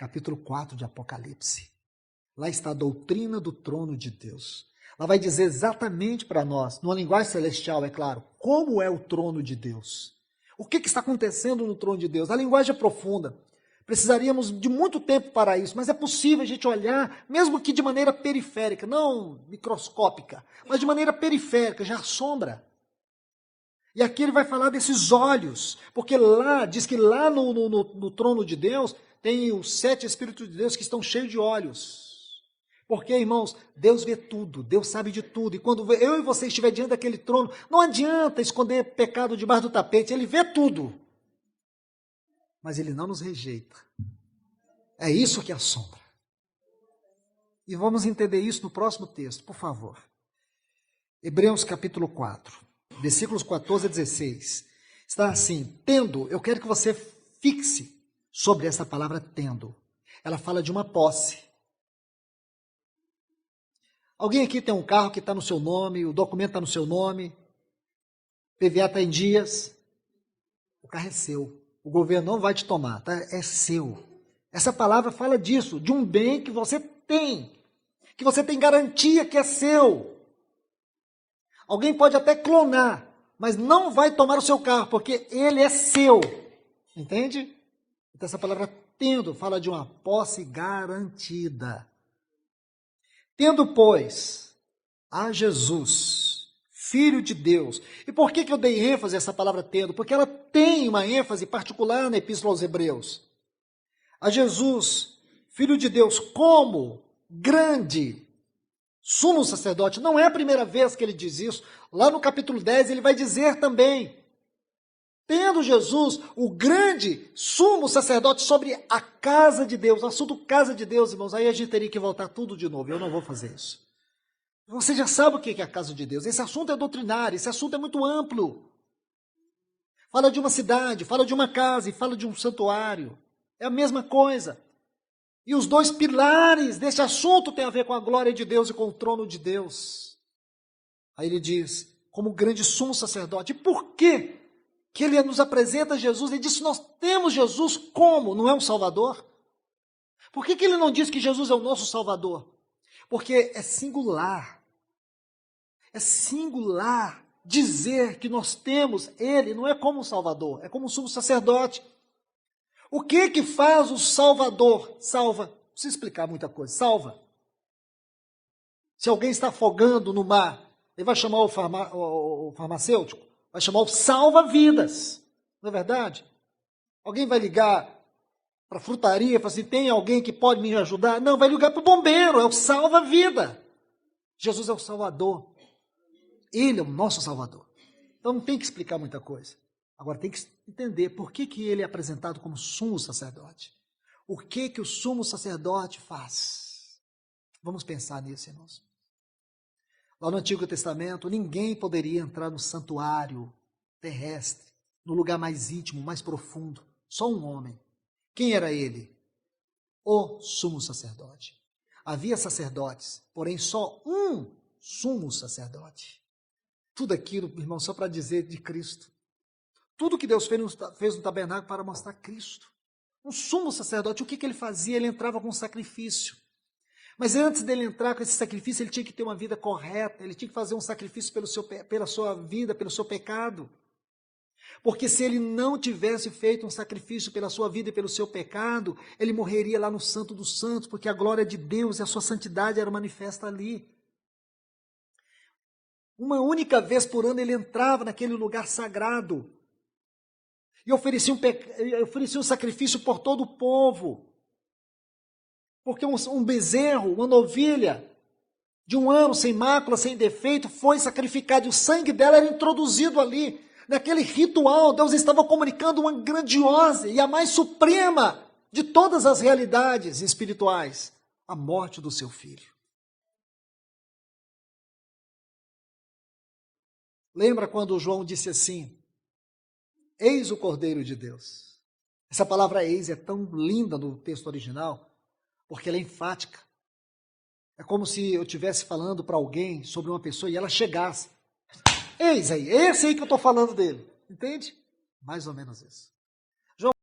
capítulo 4 de Apocalipse. Lá está a doutrina do trono de Deus. Ela vai dizer exatamente para nós, numa linguagem celestial, é claro, como é o trono de Deus. O que está acontecendo no trono de Deus? A linguagem é profunda. Precisaríamos de muito tempo para isso, mas é possível a gente olhar, mesmo que de maneira periférica, não microscópica, mas de maneira periférica, já assombra. E aqui ele vai falar desses olhos, porque lá, diz que lá no trono de Deus, tem os 7 Espíritos de Deus que estão cheios de olhos. Porque, irmãos, Deus vê tudo, Deus sabe de tudo. E quando eu e você estiver diante daquele trono, não adianta esconder pecado debaixo do tapete, Ele vê tudo. Mas Ele não nos rejeita. É isso que assombra. E vamos entender isso no próximo texto, por favor. Hebreus capítulo 4, versículos 14 a 16. Está assim, tendo, eu quero que você fixe sobre essa palavra tendo. Ela fala de uma posse. Alguém aqui tem um carro que está no seu nome, o documento está no seu nome, PVA está em dias, o carro é seu. O governo não vai te tomar, tá? É seu. Essa palavra fala disso, de um bem que você tem garantia que é seu. Alguém pode até clonar, mas não vai tomar o seu carro, porque ele é seu. Entende? Então essa palavra tendo fala de uma posse garantida. Tendo, pois, a Jesus, Filho de Deus. E por que eu dei ênfase a essa palavra tendo? Porque ela tem uma ênfase particular na Epístola aos Hebreus. A Jesus, Filho de Deus, como grande sumo sacerdote. Não é a primeira vez que ele diz isso. Lá no capítulo 10 ele vai dizer também. Tendo Jesus, o grande sumo sacerdote sobre a casa de Deus, o assunto casa de Deus, irmãos, aí a gente teria que voltar tudo de novo, eu não vou fazer isso. Você já sabe o que é a casa de Deus, esse assunto é doutrinário, esse assunto é muito amplo. Fala de uma cidade, fala de uma casa e fala de um santuário, é a mesma coisa. E os dois pilares desse assunto têm a ver com a glória de Deus e com o trono de Deus. Aí ele diz, como grande sumo sacerdote, e por quê? Que ele nos apresenta Jesus, ele disse, nós temos Jesus como? Não é um Salvador? Por que ele não diz que Jesus é o nosso Salvador? Porque é singular. É singular dizer que nós temos ele, não é como um Salvador, é como um sumo sacerdote. O que faz o Salvador? Salva. Não precisa explicar muita coisa. Salva. Se alguém está afogando no mar, ele vai chamar o farmacêutico? Vai chamar o salva-vidas, não é verdade? Alguém vai ligar para a frutaria e falar assim, tem alguém que pode me ajudar? Não, vai ligar para o bombeiro, é o salva-vida. Jesus é o Salvador. Ele é o nosso Salvador. Então não tem que explicar muita coisa. Agora tem que entender por que ele é apresentado como sumo sacerdote. O que o sumo sacerdote faz? Vamos pensar nisso, irmãos. Lá no Antigo Testamento, ninguém poderia entrar no santuário terrestre, no lugar mais íntimo, mais profundo. Só um homem. Quem era ele? O sumo sacerdote. Havia sacerdotes, porém só um sumo sacerdote. Tudo aquilo, irmão, só para dizer de Cristo. Tudo que Deus fez no tabernáculo para mostrar Cristo. Um sumo sacerdote, o que ele fazia? Ele entrava com um sacrifício. Mas antes dele entrar com esse sacrifício, ele tinha que ter uma vida correta, ele tinha que fazer um sacrifício pela sua vida, pelo seu pecado. Porque se ele não tivesse feito um sacrifício pela sua vida e pelo seu pecado, ele morreria lá no Santo dos Santos, porque a glória de Deus e a sua santidade era manifesta ali. Uma única vez por ano ele entrava naquele lugar sagrado e oferecia um sacrifício por todo o povo. Porque um bezerro, uma novilha de 1 ano, sem mácula, sem defeito, foi sacrificado e o sangue dela era introduzido ali. Naquele ritual, Deus estava comunicando uma grandiosa e a mais suprema de todas as realidades espirituais, a morte do seu filho. Lembra quando João disse assim, eis o Cordeiro de Deus. Essa palavra eis é tão linda no texto original, porque ela é enfática. É como se eu estivesse falando para alguém sobre uma pessoa e ela chegasse. Eis aí, esse aí que eu estou falando dele. Entende? Mais ou menos isso.